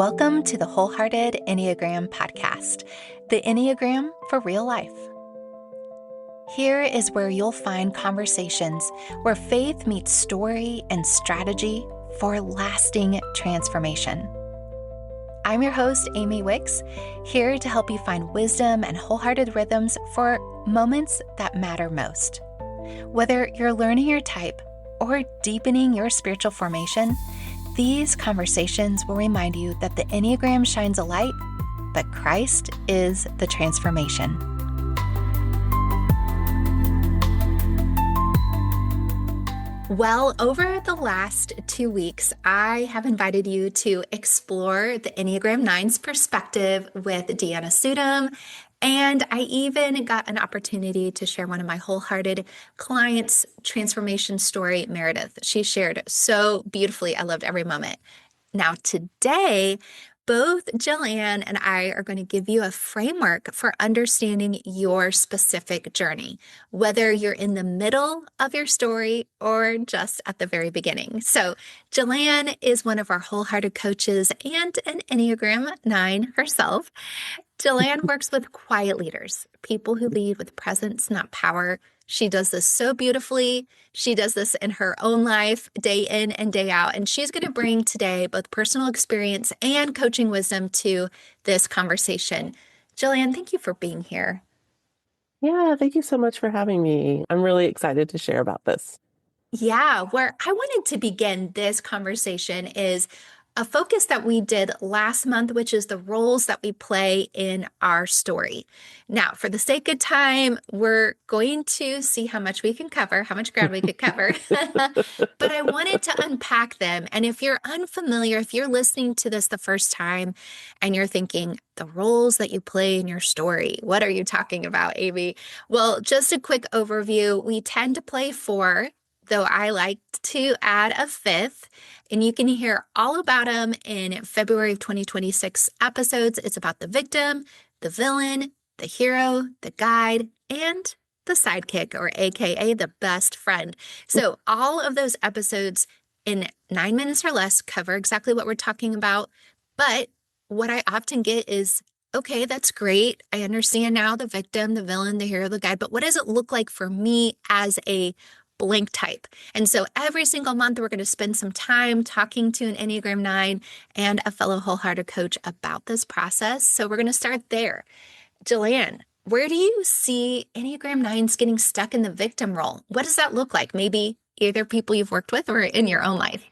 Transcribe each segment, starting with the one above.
Welcome to the Wholehearted Enneagram podcast, the Enneagram for real life. Here is where you'll find conversations where faith meets story and strategy for lasting transformation. I'm your host, Amy Wicks, here to help you find wisdom and wholehearted rhythms for moments that matter most. Whether you're learning your type or deepening your spiritual formation, these conversations will remind you that the Enneagram shines a light, but Christ is the transformation. Well, over the last 2 weeks, I have invited you to explore the Enneagram 9's perspective with Deanna Sudum. And I even got an opportunity to share one of my wholehearted clients' transformation story, Meredith. She shared so beautifully. I loved every moment. Now, today, both Jilann and I are going to give you a framework for understanding your specific journey, whether you're in the middle of your story or just at the very beginning. So Jilann is one of our wholehearted coaches and an Enneagram 9 herself. Jilann works with quiet leaders, people who lead with presence, not power. She does this so beautifully. She does this in her own life, day in and day out. And she's going to bring today both personal experience and coaching wisdom to this conversation. Jilann, thank you for being here. Yeah, thank you so much for having me. I'm really excited to share about this. Yeah, where I wanted to begin this conversation is a focus that we did last month, which is the roles that we play in our story. Now, for the sake of time, we're going to see how much we can cover, how much ground we could cover. But I wanted to unpack them. And if you're unfamiliar, if you're listening to this the first time and you're thinking, the roles that you play in your story, what are you talking about, Amy? Well, just a quick overview. We tend to play 4, though I like to add a 5th. And you can hear all about them in February of 2026 episodes. It's about the victim, the villain, the hero, the guide, and the sidekick, or AKA the best friend. So all of those episodes in 9 minutes or less cover exactly what we're talking about. But what I often get is, okay, that's great. I understand now the victim, the villain, the hero, the guide, but what does it look like for me as a blank type? And so every single month, we're going to spend some time talking to an Enneagram 9 and a fellow wholehearted coach about this process. So we're going to start there. Jilann, where do you see Enneagram 9s getting stuck in the victim role? What does that look like? Maybe either people you've worked with or in your own life.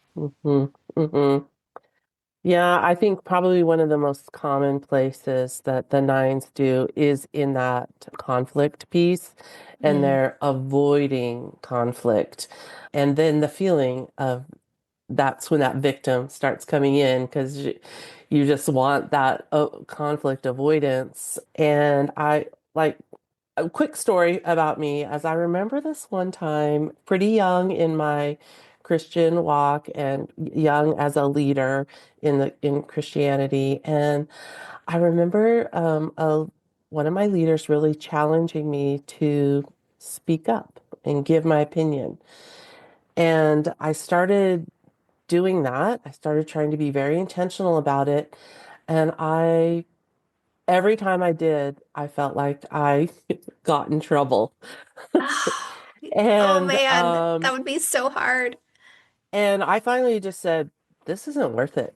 Yeah, I think probably one of the most common places that the 9s do is in that conflict piece, and they're avoiding conflict. And then the feeling of that's when that victim starts coming in, because you just want that conflict avoidance. And I like a quick story about me, as I remember this one time, pretty young in my Christian walk and young as a leader in Christianity. And I remember one of my leaders really challenging me to speak up and give my opinion. And I started doing that. I started trying to be very intentional about it. And every time I did, I felt like I got in trouble. Oh And man, that would be so hard. and I finally just said, this isn't worth it.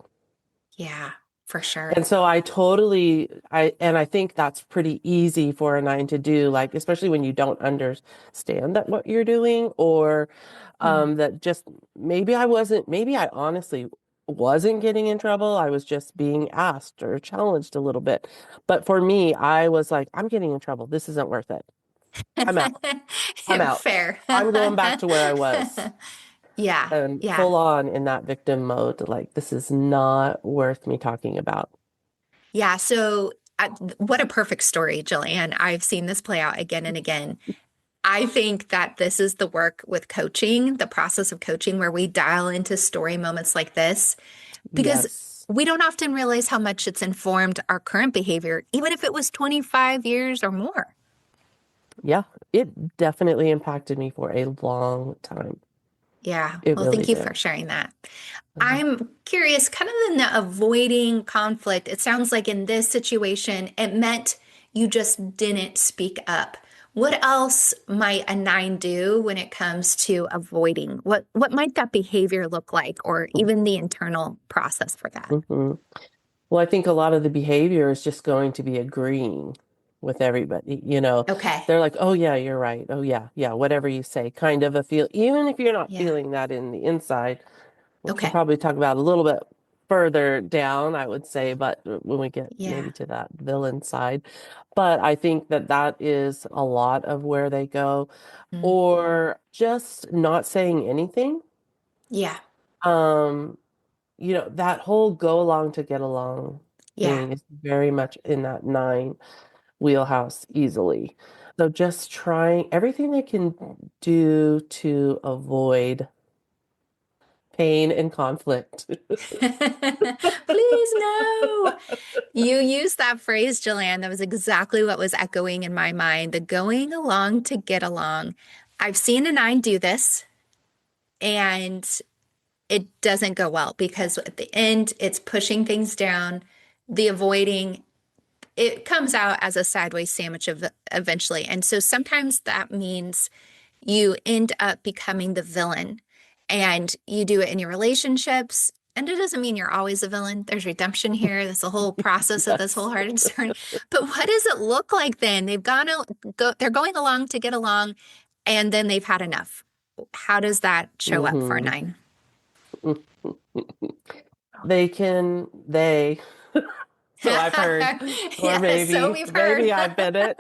Yeah, for sure. And so I think that's pretty easy for a 9 to do, like, especially when you don't understand that what you're doing, or that just maybe I honestly wasn't getting in trouble. I was just being asked or challenged a little bit. But for me, I was like, I'm getting in trouble. This isn't worth it. I'm out. I'm out. Fair. I'm going back to where I was. Yeah, And yeah. full on in that victim mode, like, this is not worth me talking about. Yeah. So, what a perfect story, Jilann. I've seen this play out again and again. I think that this is the work with coaching, the process of coaching, where we dial into story moments like this, because Yes. we don't often realize how much it's informed our current behavior, even if it was 25 years or more. Yeah, it definitely impacted me for a long time. Yeah. It Well, really thank you did. for sharing that. Mhm. I'm curious, kind of in the avoiding conflict, it sounds like in this situation, it meant you just didn't speak up. What else might a nine do when it comes to avoiding? What might that behavior look like, or even the internal process for that? Mhm. Well, I think a lot of the behavior is just going to be agreeing with everybody. Okay. They're like, oh, yeah, you're right. Oh, yeah, yeah, whatever you say, kind of a feel, even if you're not Yeah. feeling that in the inside, which we'll Okay. probably talk about a little bit further down, I would say, but when we get maybe Yeah. to that villain side. But I think that that is a lot of where they go, Mm. or just not saying anything. Yeah. Um, that whole go along to get along Yeah. thing is very much in that nine wheelhouse easily. So just trying everything they can do to avoid pain and conflict. Please no. You used that phrase, Jilann. That was exactly what was echoing in my mind. The going along to get along. I've seen a nine do this, and it doesn't go well because at the end, it's pushing things down, the avoiding. It comes out as a sideways sandwich eventually. And so sometimes that means you end up becoming the villain, and you do it in your relationships. And it doesn't mean you're always a villain. There's redemption here. That's the whole process of this Yes. wholehearted turn. But what does it look like then? They're going along to get along, and then they've had enough. How does that show up for a hmm nine? they, so I've heard, or Yeah, so we've heard. maybe I've been it.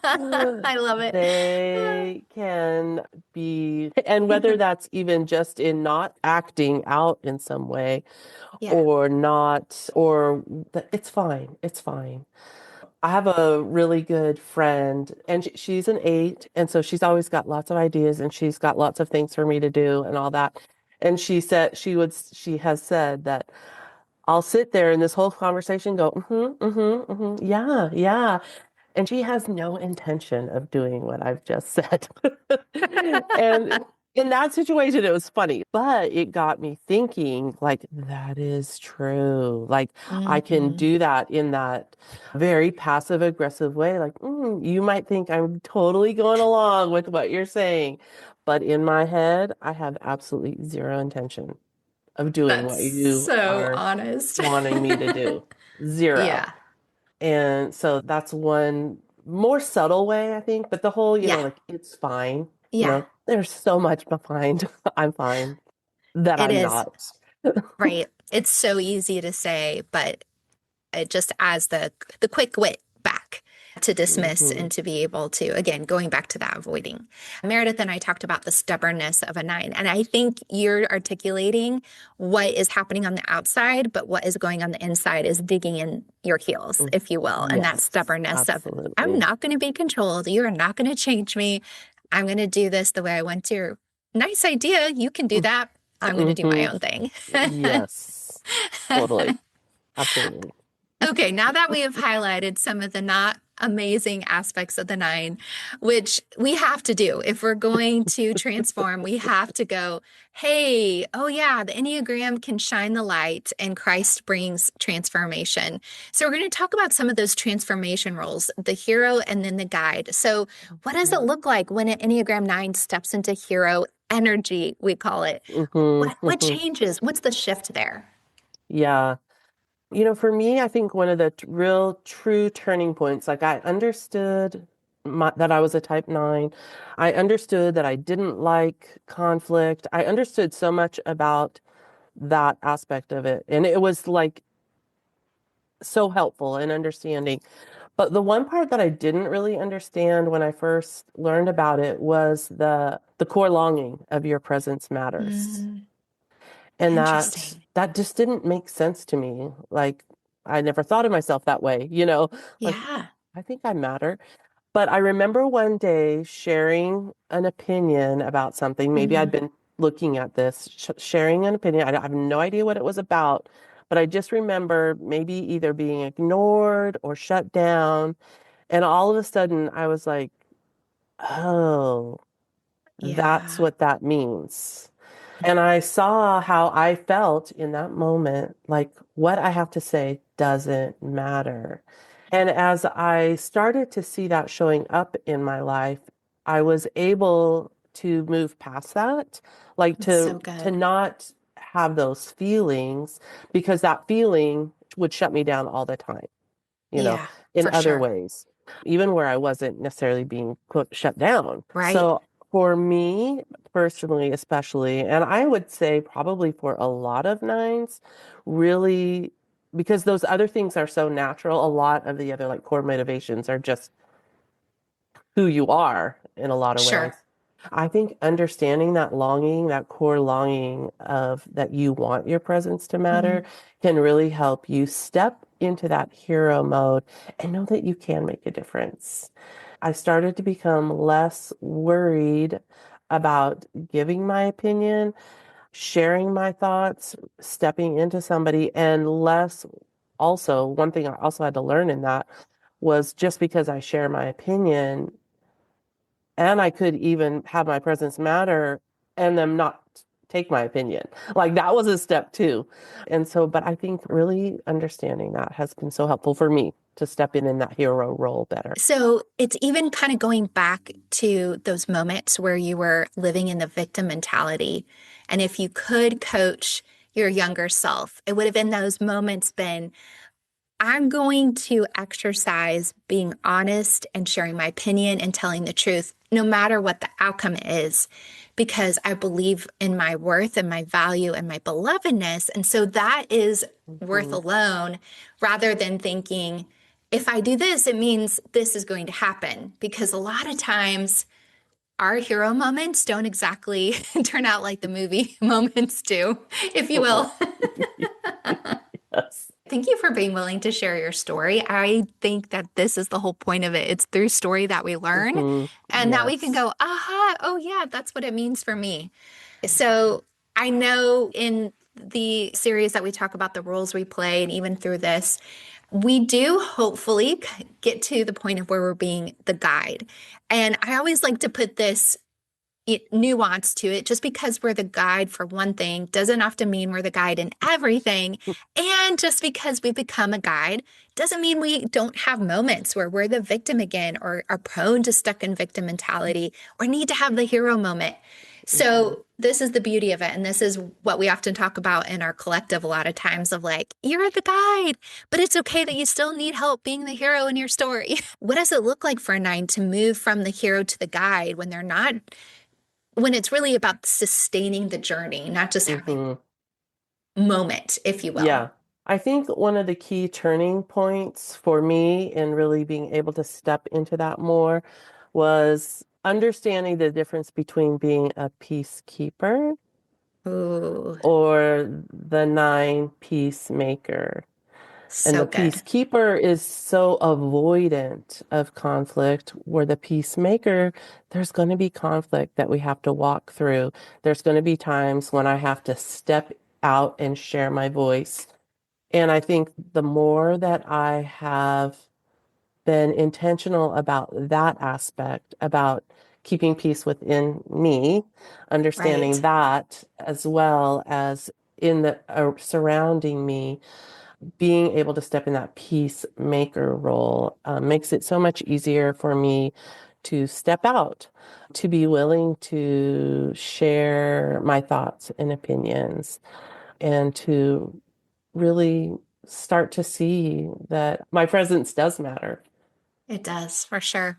I love it. They can be, and whether that's even just in not acting out in some way Yeah. or not, it's fine. It's fine. I have a really good friend, and she's an eight, and so she's always got lots of ideas, and she's got lots of things for me to do and all that. And she has said that I'll sit there in this whole conversation, go, yeah, yeah. And she has no intention of doing what I've just said. And in that situation, it was funny, but it got me thinking, like, that is true. Like, I can Hmm. do that in that very passive aggressive way. Like, you might think I'm totally going along with what you're saying, but in my head, I have absolutely zero intention of doing That's what you so are honest. wanting me to do. Zero. Yeah. And so that's one more subtle way, I think. But the whole, Yeah. like, it's fine. Yeah. There's so much behind I'm fine that It I'm is. not. Right. It's so easy to say, but it just as the quick wit back to dismiss hmm and to be able to, again, going back to that avoiding. Meredith and I talked about the stubbornness of a nine, and I think you're articulating what is happening on the outside, but what is going on the inside is digging in your heels, if you will, and that Yes, stubbornness of I'm absolutely. not going to be controlled, you are not going to change me, I'm going to do this the way I want to. Nice idea, you can do that, I'm going to do my hmm own thing. Yes, totally. Absolutely. Okay, now that we have highlighted some of the not amazing aspects of the nine, which we have to do if we're going to transform, we have to go, hey, oh yeah, the Enneagram can shine the light and Christ brings transformation. So we're going to talk about some of those transformation roles, the hero and then the guide. So what does it look like when an Enneagram nine steps into hero energy, we call it? What hmm changes? What's the shift there? Yeah. For me, I think one of the real true turning points, like I understood that I was a type 9. I understood that I didn't like conflict. I understood so much about that aspect of it. And it was like so helpful in understanding. But the one part that I didn't really understand when I first learned about it was the core longing of your presence matters. Mm, And that interesting. that just didn't make sense to me. Like I never thought of myself that way, like Yeah. I think I matter. But I remember one day sharing an opinion about something. Maybe I'd Hmm. been looking at this, sharing an opinion. I have no idea what it was about, but I just remember maybe either being ignored or shut down. And all of a sudden I was like, oh. That's Yeah. what that means. And I saw how I felt in that moment, like what I have to say doesn't matter. And as I started to see that showing up in my life, I was able to move past that, like It's so to good. not have those feelings because that feeling would shut me down all the time, you know, Yeah, in for other sure. ways, even where I wasn't necessarily being quote, shut down. Right. So for me personally, especially, and I would say probably for a lot of nines, really, because those other things are so natural, a lot of the other like core motivations are just who you are in a lot of ways. Sure. I think understanding that longing, that core longing of that you want your presence to matter Mhm. can really help you step into that hero mode and know that you can make a difference. I started to become less worried about giving my opinion, sharing my thoughts, stepping into somebody, and less also, one thing I also had to learn in that was just because I share my opinion and I could even have my presence matter and them not take my opinion. Like that was a step too. And so, but I think really understanding that has been so helpful for me to step in that hero role better. So it's even kind of going back to those moments where you were living in the victim mentality. And if you could coach your younger self, it would have in those moments been, I'm going to exercise being honest and sharing my opinion and telling the truth, no matter what the outcome is, because I believe in my worth and my value and my belovedness. And so that is worth Mhm. alone rather than thinking, if I do this, it means this is going to happen. Because a lot of times, our hero moments don't exactly turn out like the movie moments do, if you Uh-uh. will. Yes. Thank you for being willing to share your story. I think that this is the whole point of it. It's through story that we learn Hmm. and that we can Yes. go, aha, oh yeah, that's what it means for me. So I know in the series that we talk about the roles we play, and even through this, we do hopefully get to the point of where we're being the guide. And I always like to put this nuance to it. Just because we're the guide for one thing doesn't often mean we're the guide in everything. And just because we become a guide doesn't mean we don't have moments where we're the victim again or are prone to stuck in victim mentality or need to have the hero moment. Hmm. So this is the beauty of it. And this is what we often talk about in our collective a lot of times of like, you're the guide, but it's okay that you still need help being the hero in your story. What does it look like for a nine to move from the hero to the guide when they're not when it's really about sustaining the journey, not just having Hmm. a moment, if you will. Yeah. I think one of the key turning points for me in really being able to step into that more was understanding the difference between being a peacekeeper Ooh, or the nine peacemaker. And the so good. peacekeeper is so avoidant of conflict, where the peacemaker, there's going to be conflict that we have to walk through. There's going to be times when I have to step out and share my voice. And I think the more that I have been intentional about that aspect, about keeping peace within me, understanding Right. that as well as in the surrounding me, being able to step in that peacemaker role makes it so much easier for me to step out, to be willing to share my thoughts and opinions, and to really start to see that my presence does matter. It does, for sure.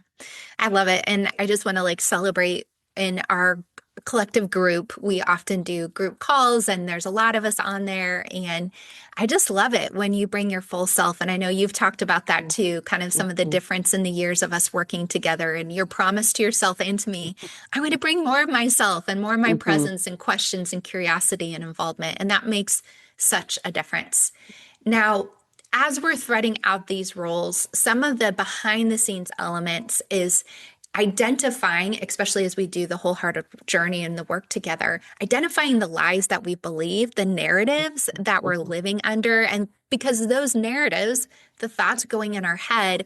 I love it. And I just want to like celebrate in our collective group. We often do group calls, and there's a lot of us on there. And I just love it when you bring your full self. And I know you've talked about that too, kind of some of the Mhm. difference in the years of us working together and your promise to yourself and to me. I'm going to bring more of myself and more of my Mhm. presence and questions and curiosity and involvement. And that makes such a difference. Now, as we're threading out these roles, some of the behind the scenes elements is identifying, especially as we do the wholehearted journey and the work together, identifying the lies that we believe, the narratives that we're Mhm. living under. And because those narratives, the thoughts going in our head,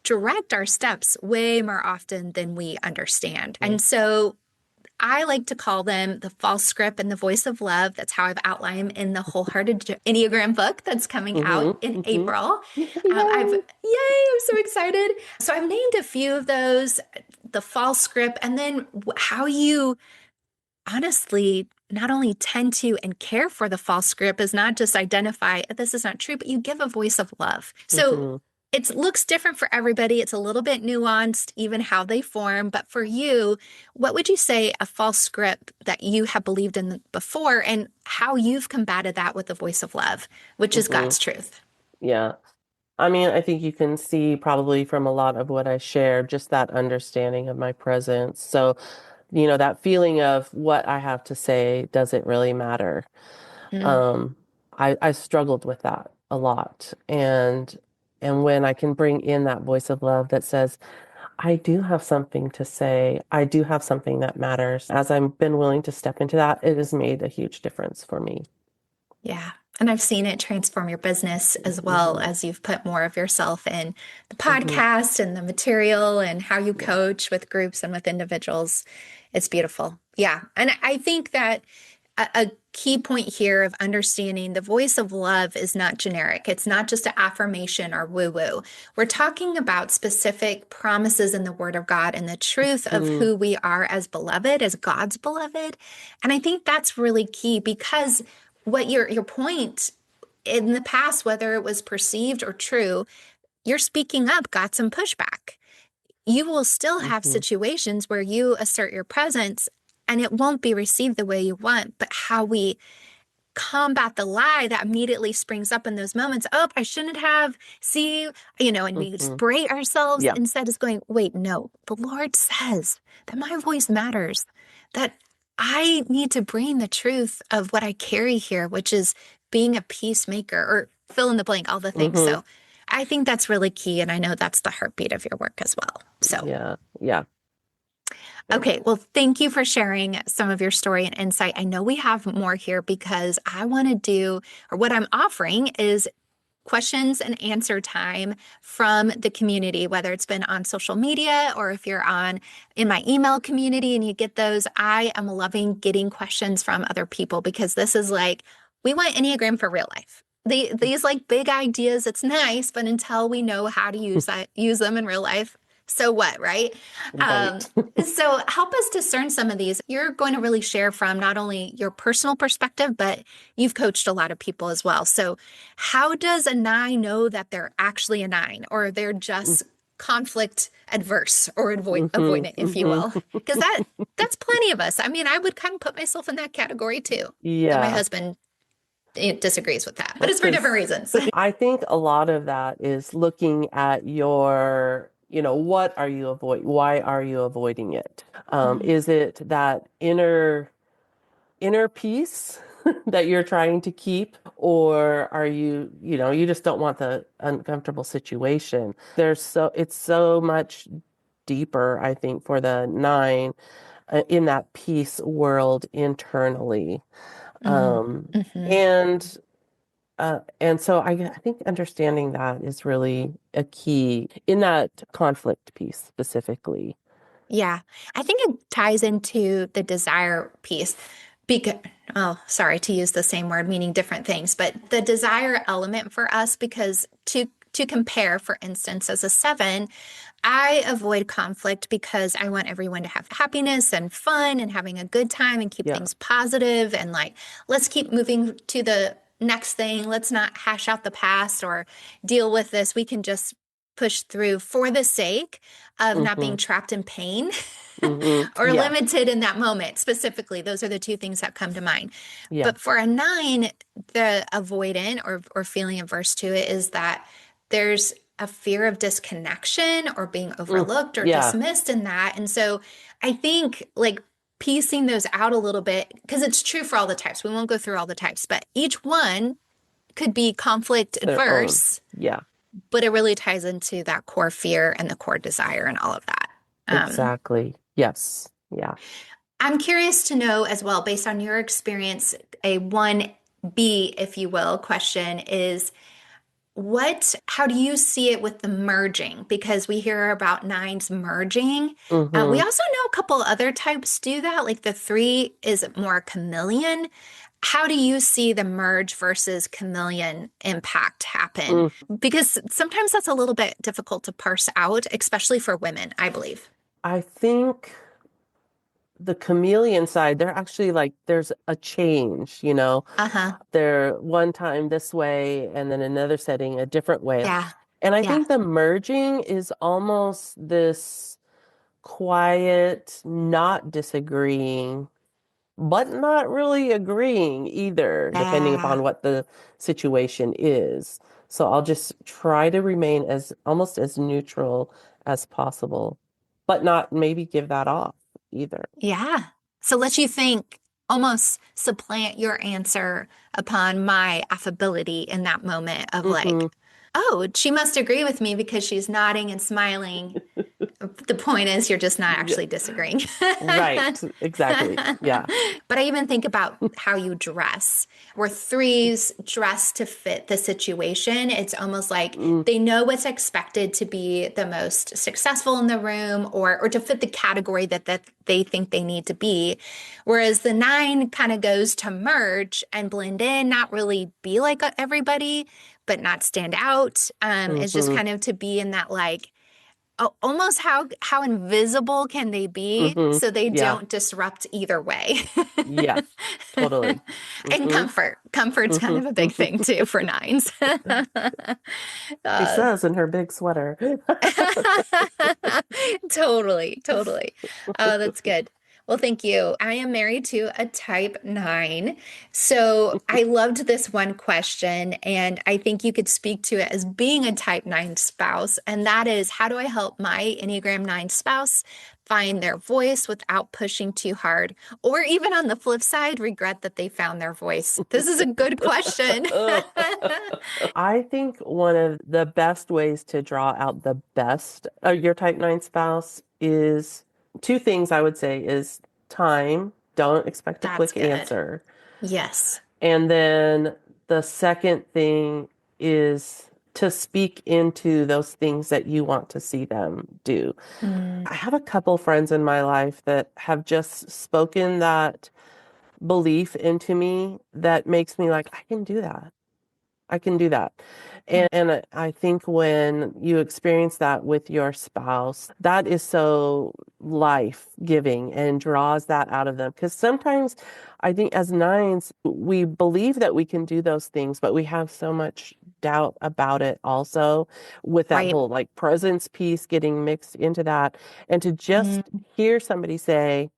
direct our steps way more often than we understand. Mhm. And so I like to call them the false script and the voice of love. That's how I've outlined in the Wholehearted Enneagram book that's coming out Mm-hmm. in Mm-hmm. April. Yay. I'm so excited. So I've named a few of those, the false script, and then how you honestly not only tend to and care for the false script is not just identify this is not true, but you give a voice of love. So Mm-hmm. it looks different for everybody. It's a little bit nuanced, even how they form. But for you, what would you say a false script that you have believed in before and how you've combated that with the voice of love, which is Mm-hmm. God's truth? Yeah. I mean, I think you can see probably from a lot of what I shared, just that understanding of my presence. So, that feeling of what I have to say, does it really matter? Mm, Um, I struggled with that a lot. And when I can bring in that voice of love that says, I do have something to say, I do have something that matters. As I've been willing to step into that, it has made a huge difference for me. yeah. And I've seen it transform your business as well Hmm. as you've put more of yourself in the Hmm. podcast and the material and how you Yeah. coach with groups and with individuals. It's beautiful. Yeah. And I think that a key point here of understanding the voice of love is not generic. It's not just an affirmation or woo woo. We're talking about specific promises in the Word of God and the truth of Hmm. who we are as beloved, as God's beloved. And I think that's really key because what your point in the past, whether it was perceived or true, you're speaking up, got some pushback. You will still have Hmm. situations where you assert your presence and it won't be received the way you want, but how we combat the lie that immediately springs up in those moments. Oh, I shouldn't have. See, and we just Hmm. berate ourselves Yeah. instead of going, wait, no, the Lord says that my voice matters, that I need to bring the truth of what I carry here, which is being a peacemaker or fill in the blank, all the things. Hmm. So I think that's really key. And I know that's the heartbeat of your work as well. So Yeah. Yeah. Yeah. okay, well, thank you for sharing some of your story and insight. I know we have more here because I want to do, or what I'm offering is questions and answer time from the community, whether it's been on social media or if you're on in my email community and you get those. I am loving getting questions from other people because this is like, we want Enneagram for real life. These like big ideas, it's nice, but until we know how to use them in real life, so what, right? Um, Right. so help us discern some of these. You're going to really share from not only your personal perspective, but you've coached a lot of people as well. So how does a nine know that they're actually a nine or they're just conflict adverse or Hmm. avoidant, if you Hmm. will? Because that's plenty of us. I mean, I would kind of put myself in that category too. Though my Yeah. husband disagrees with that, but it's for different Because reasons. I think a lot of that is looking at what are you why are you avoiding it? Mm, Is it that inner peace that you're trying to keep, or are you just don't want the uncomfortable situation? It's so much deeper, I think, for the nine in that peace world internally. mm, Um, mhm. and so I think understanding that is really a key in that conflict piece specifically. Yeah, I think it ties into the desire piece because, oh, sorry to use the same word meaning different things, but the desire element for us, because to compare, for instance, as a seven, I avoid conflict because I want everyone to have happiness and fun and having a good time and keep Yeah. things positive and like, let's keep moving to the next thing. Let's not hash out the past or deal with this. We can just push through for the sake of not Hmm. being trapped in pain Hmm. or Yeah. limited in that moment. Specifically, those are the two things that come to mind. Yeah. But for a nine, the avoidant or feeling averse to it is that there's a fear of disconnection or being Mm. overlooked or Yeah. dismissed in that. And so I think like piecing those out a little bit, because it's true for all the types. We won't go through all the types, but each one could be conflict Their own. adverse, Yeah. but it really ties into that core fear and the core desire and all of that. Exactly. Yes. Yeah. I'm curious to know as well, based on your experience, a 1B, if you will, question is how do you see it with the merging? Because we hear about nines merging. We Hmm. also know a couple other types do that. Like the three is more chameleon. How do you see the merge versus chameleon impact happen? Because sometimes that's a little bit difficult to parse out, especially for women, I believe. I think the chameleon side, they're actually like there's a change, Uh-huh. They're one time this way and then another setting a different way. Yeah. And I Yeah. think the merging is almost this quiet, not disagreeing, but not really agreeing either, depending Yeah. upon what the situation is. So I'll just try to remain as almost as neutral as possible, but not maybe give that off either. Yeah. So let you think, almost supplant your answer upon my affability in that moment of like, Hmm. oh, she must agree with me because she's nodding and smiling. The point is, you're just not Yeah, actually disagreeing. right. Exactly. Yeah. But I even think about how you dress. Where threes dress to fit the situation, it's almost like Mm, they know what's expected to be the most successful in the room or to fit the category that they think they need to be. Whereas the nine kind of goes to merge and blend in, not really be like everybody, but not stand out. It's just hmm. kind of to be in that like, almost how invisible can they be Hmm. so they Yeah. don't disrupt either way. Yes. Totally. And Hmm. comfort's kind Hmm. of a big thing too for nines. She uh, says in her big sweater. totally, totally. Oh, that's good. Well, thank you. I am married to a type nine. So I loved this one question, and I think you could speak to it as being a type nine spouse. And that is, how do I help my Enneagram nine spouse find their voice without pushing too hard? Or even on the flip side, regret that they found their voice. This is a good question. I think one of the best ways to draw out the best of your type 9 spouse is two things I would say is time. Don't expect a That's quick good. answer. Yes. And then the second thing is to speak into those things that you want to see them do. Mm, I have a couple friends in my life that have just spoken that belief into me that makes me like, I can do that. I can do that. And I think when you experience that with your spouse, that is so life-giving and draws that out of them. Because sometimes I think as nines, we believe that we can do those things, but we have so much doubt about it also with that right. whole like presence piece getting mixed into that. And to just Mm, hear somebody say,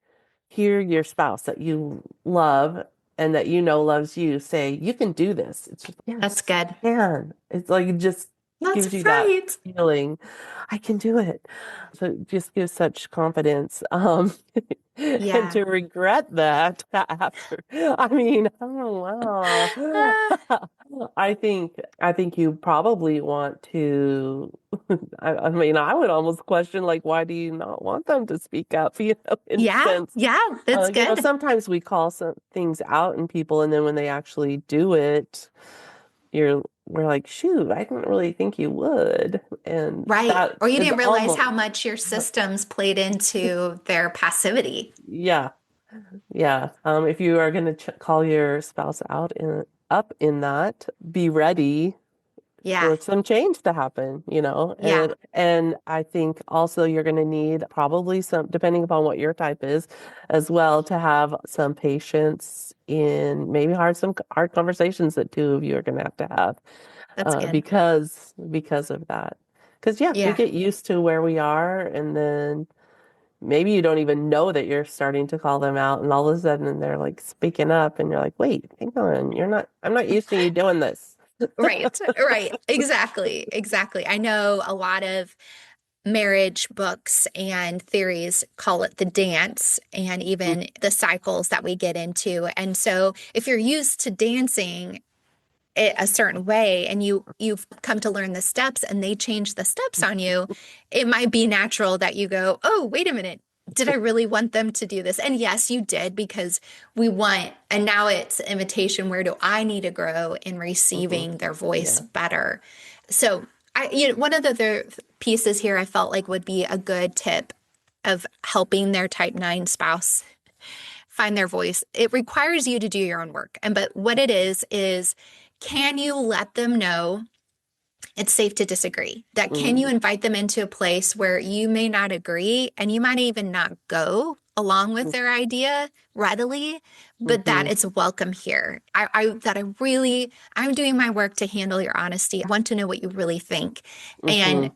hear your spouse that you love and that you know loves you say, you can do this. It's just, that's yes, good. I can. It's like it just gives That's you that right. feeling, I can do it. So it just gives such confidence. And Yeah. to regret that after, I mean, oh Ah, wow. I think you probably want to I mean, I would almost question like, why do you not want them to speak up, in a yeah. sense. Yeah. That's good. Sometimes we call some things out in people, and then when they actually do it, we're like, shoot, I didn't really think you would. And Right. that Or you is didn't realize almost, how much your systems played into their passivity. yeah, yeah. If you are going to call your spouse out up in that, be ready Yeah. for some change to happen, Yeah. and I think also you're going to need probably some, depending upon what your type is, as well, to have some patience in maybe some hard conversations that two of you are going to have, That's good. because of that. Because yeah, we Yeah. get used to where we are, and then maybe you don't even know that you're starting to call them out, and all of a sudden they're like speaking up, and you're like, wait, hang on, I'm not used to you doing this. Right. Right. Exactly. Exactly. I know a lot of marriage books and theories call it the dance and even the cycles that we get into. And so if you're used to dancing it a certain way and you've come to learn the steps and they change the steps on you, it might be natural that you go, "Oh, wait a minute. did I really want them to do this? And yes, you did, because we want, and now it's invitation. Where do I need to grow in Hmm. receiving their voice Yeah. better? So one of the other pieces here I felt like would be a good tip of helping their type 9 spouse find their voice. It requires you to do your own work. But what it is can you let them know it's safe to disagree? That can you Mm-hmm. invite them into a place where you may not agree and you might even not go along with their idea readily, but that Mm-hmm. it's welcome here. I'm doing my work to handle your honesty. I want to know what you really think. Mm-hmm. And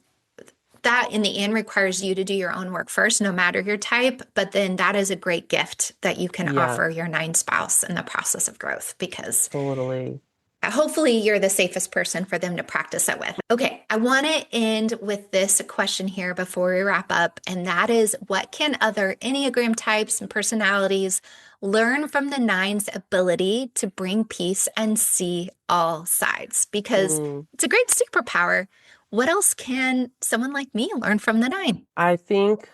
that in the end requires you to do your own work first, no matter your type. But then that is a great gift that you can Yeah, offer your 9 spouse in the process of growth, because totally. hopefully you're the safest person for them to practice it with. Okay, I want to end with this question here before we wrap up, and that is, what can other Enneagram types and personalities learn from the nine's ability to bring peace and see all sides? Because Mm. it's a great superpower. What else can someone like me learn from the nine? I think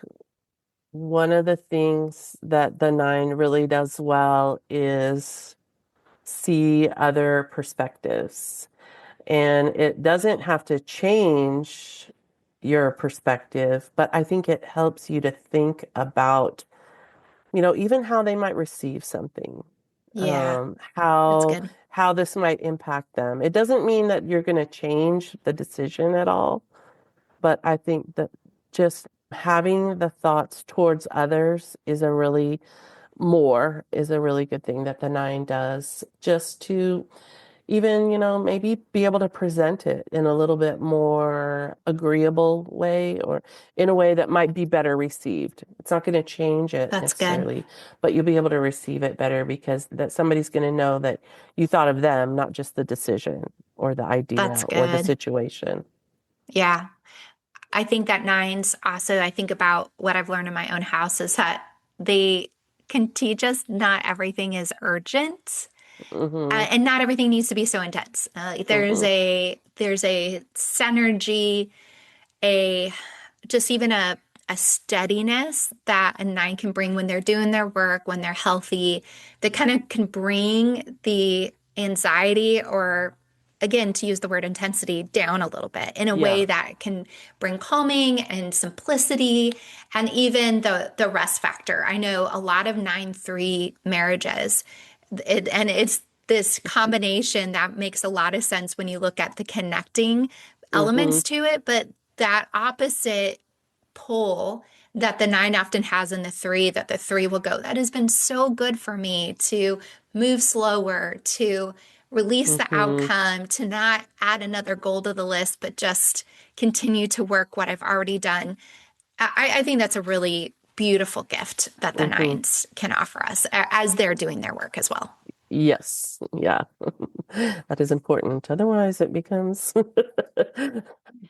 one of the things that the nine really does well is see other perspectives. And it doesn't have to change your perspective, but I think it helps you to think about, even how they might receive something, Yeah, that's how good. how this might impact them. It doesn't mean that you're going to change the decision at all, but I think that just having the thoughts towards others is a really good thing that the nine does, just to even, maybe be able to present it in a little bit more agreeable way, or in a way that might be better received. It's not going to change it That's good. necessarily, but you'll be able to receive it better because that somebody's going to know that you thought of them, not just the decision or the idea That's or the good. situation. Yeah. I think that nines also, I think about what I've learned in my own house is that they can teach us not everything is urgent, Hmm. and not everything needs to be so intense. Hmm. There's a synergy, a just even a steadiness that a nine can bring when they're doing their work, when they're healthy, that kind of can bring the anxiety, or again, to use the word intensity, down a little bit in a way Yeah. that can bring calming and simplicity, and even the rest factor. I know a lot of 9-3 marriages, and it's this combination that makes a lot of sense when you look at the connecting Hmm. elements to it, but that opposite pull that the nine often has in the three, that the three will go, that has been so good for me to move slower, to release the Hmm. outcome, to not add another goal to the list, but just continue to work what I've already done. I think that's a really beautiful gift that the Hmm. nines can offer us as they're doing their work as well. Yes. Yeah. That is important. Otherwise, it becomes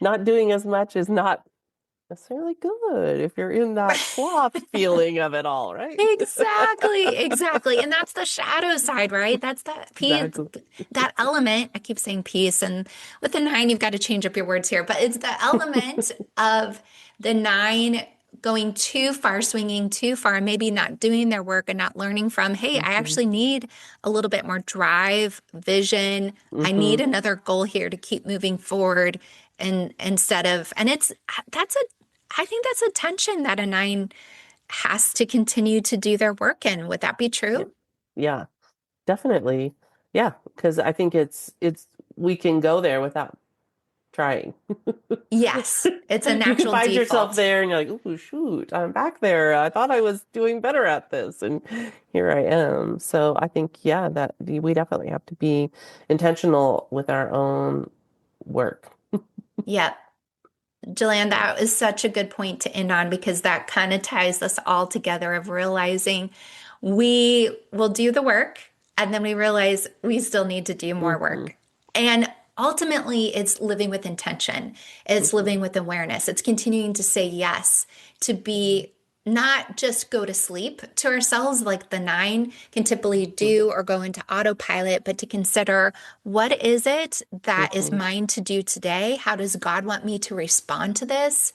not doing as much is not necessarily good if you're in that sloth feeling of it all, right? Exactly, exactly. And that's the shadow side, right? That's that peace, Exactly. that element. I keep saying peace, and with the nine, you've got to change up your words here, but it's the element of the nine going too far, swinging too far, and maybe not doing their work and not learning from, hey, I Hmm. actually need a little bit more drive, vision. I need Hmm. another goal here to keep moving forward. And instead of, and that's a, I think that's a tension that a nine has to continue to do their work in. Would that be Yeah. true? Yeah, definitely. Yeah, because I think it's we can go there without trying. Yes, it's a You can natural find yourself default. there and you're like, oh, shoot, I'm back there. I thought I was doing better at this, and here I am. So I think, yeah, that we definitely have to be intentional with our own work. Yep. Jilann, that is such a good point to end on, because that kind of ties us all together of realizing we will do the work and then we realize we still need to do more Hmm. work. And ultimately, it's living with intention, it's Hmm. living with awareness, it's continuing to say yes, to be not just go to sleep to ourselves like the nine can typically do or go into autopilot, but to consider, what is it that is Hmm. mine to do today? How does God want me to respond to this?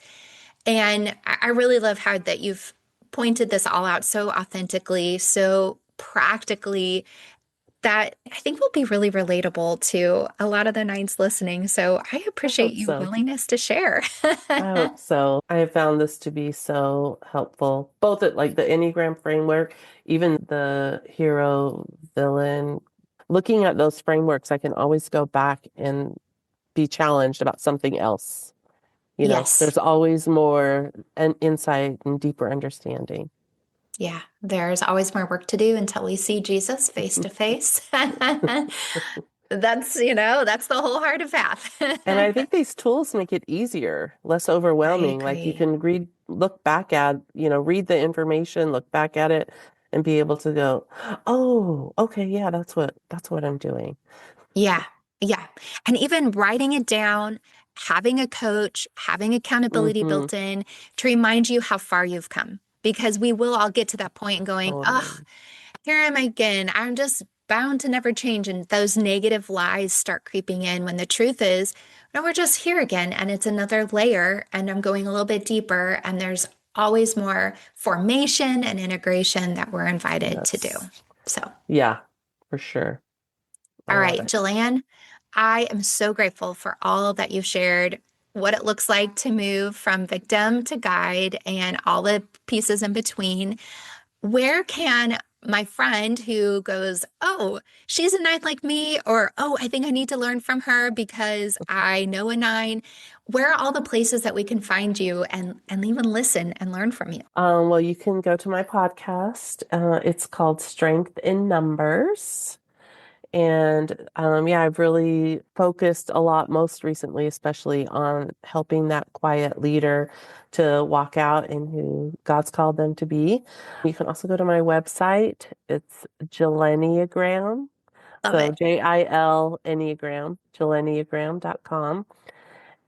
And I really love how that you've pointed this all out so authentically, so practically, that I think will be really relatable to a lot of the nines listening. So I I appreciate hope your so. willingness to share. I hope so. I have found this to be so helpful, both at like the Enneagram framework, even the hero villain. Looking at those frameworks, I can always go back and be challenged about something else. Yes. There's always more and insight and deeper understanding. Yeah. There's always more work to do until we see Jesus face to face. That's the wholehearted path. And I think these tools make it easier, less I overwhelming. Like you agree. can look back at, read the information, look back at it, and be able to go, oh, okay, yeah, that's what I'm doing. Yeah. Yeah. And even writing it down, having a coach, having accountability Hmm. built in to remind you how far you've come. Because we will all get to that point and going, oh, Totally. here I am again. I'm just bound to never change. And those negative lies start creeping in when the truth is, no, we're just here again. And it's another layer. And I'm going a little bit deeper. And there's always more formation and integration that we're invited to do. Yes. So. Yeah, for sure. I All love right, it. Jilann, I am so grateful for all that you've shared, what it looks like to move from victim to guide and all the pieces in between. Where can my friend who goes, oh, she's a nine like me, or oh, I think I need to learn from her because I know a nine, where are all the places that we can find you and even listen and learn from you? Well, you can go to my podcast. It's called Strength in Numbers. And yeah, I've really focused a lot most recently, especially on helping that quiet leader to walk out in who God's called them to be. You can also go to my website. It's Jilenneagram. Love So it. JIL Enneagram, Jilenneagram.com.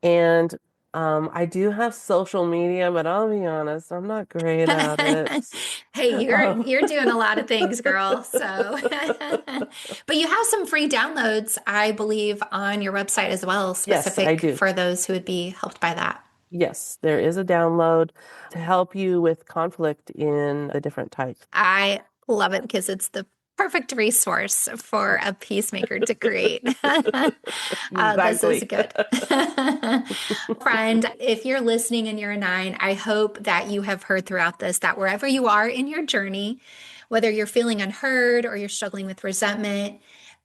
And I do have social media, but I'll be honest, I'm not great at it. Hey, you're Um, you're doing a lot of things, girl. So, but you have some free downloads, I believe, on your website as well, yes, I specific do. for those who would be helped by that. Yes, there is a download to help you with conflict in the different types. I love it because it's the perfect resource for a peacemaker to create. This is Exactly. good. Friend, if you're listening and you're a nine, I hope that you have heard throughout this that wherever you are in your journey, whether you're feeling unheard or you're struggling with resentment,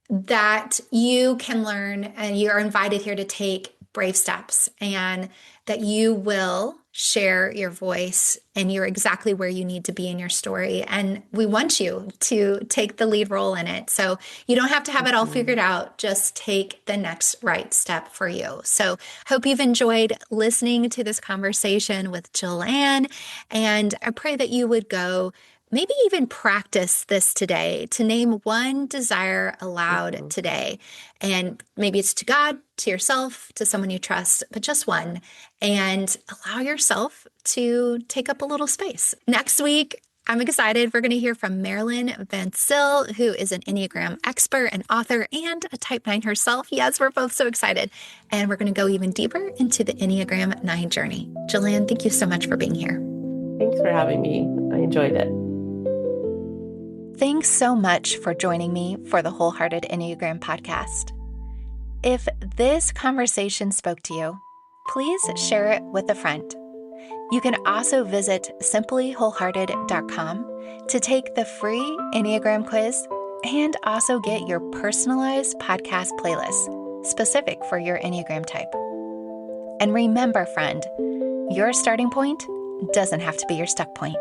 that you can learn and you're invited here to take brave steps and that you will share your voice and you're exactly where you need to be in your story. And we want you to take the lead role in it. So you don't have to have it all Mhm. figured out. Just take the next right step for you. So hope you've enjoyed listening to this conversation with Jilann. And I pray that you would go maybe even practice this today to name one desire aloud Mhm. today. And maybe it's to God, to yourself, to someone you trust, but just one. And allow yourself to take up a little space. Next week, I'm excited. We're going to hear from Marilyn Van Sil, who is an Enneagram expert and author and a Type 9 herself. Yes, we're both so excited. And we're going to go even deeper into the Enneagram 9 journey. Jilann, thank you so much for being here. Thanks for having me. I enjoyed it. Thanks so much for joining me for the Wholehearted Enneagram podcast. If this conversation spoke to you, please share it with a friend. You can also visit simplywholehearted.com to take the free Enneagram quiz and also get your personalized podcast playlist specific for your Enneagram type. And remember, friend, your starting point doesn't have to be your stuck point.